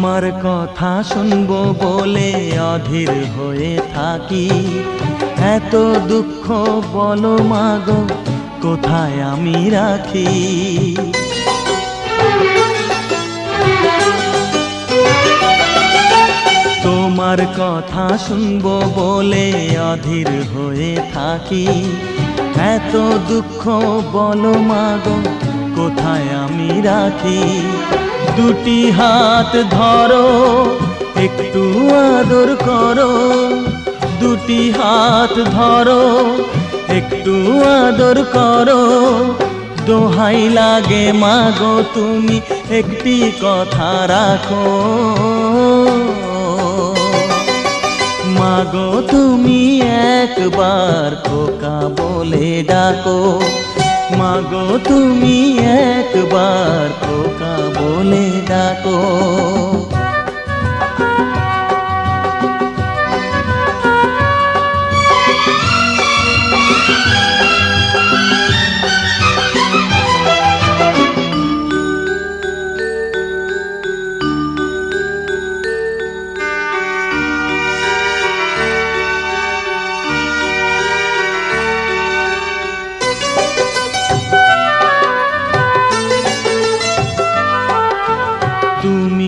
তোমার কথা শুনবো বলে অধীর হয়ে থাকি, এত দুঃখ বলো মাগো কোথায় আমি রাখি। তোমার কথা শুনবো বলে অধীর হয়ে থাকি, এত দুঃখ বলো মাগো কোথায় আমি রাখি। দুটি হাত ধরো একটু আদর করো, দুটি হাত ধরো একটু আদর করো, দোহাই লাগে মাগো তুমি একটি কথা রাখো। মাগো তুমি একবার খোকা বলে ডাকো, মাগো তুমি একবার খোকা বলে ডাকো।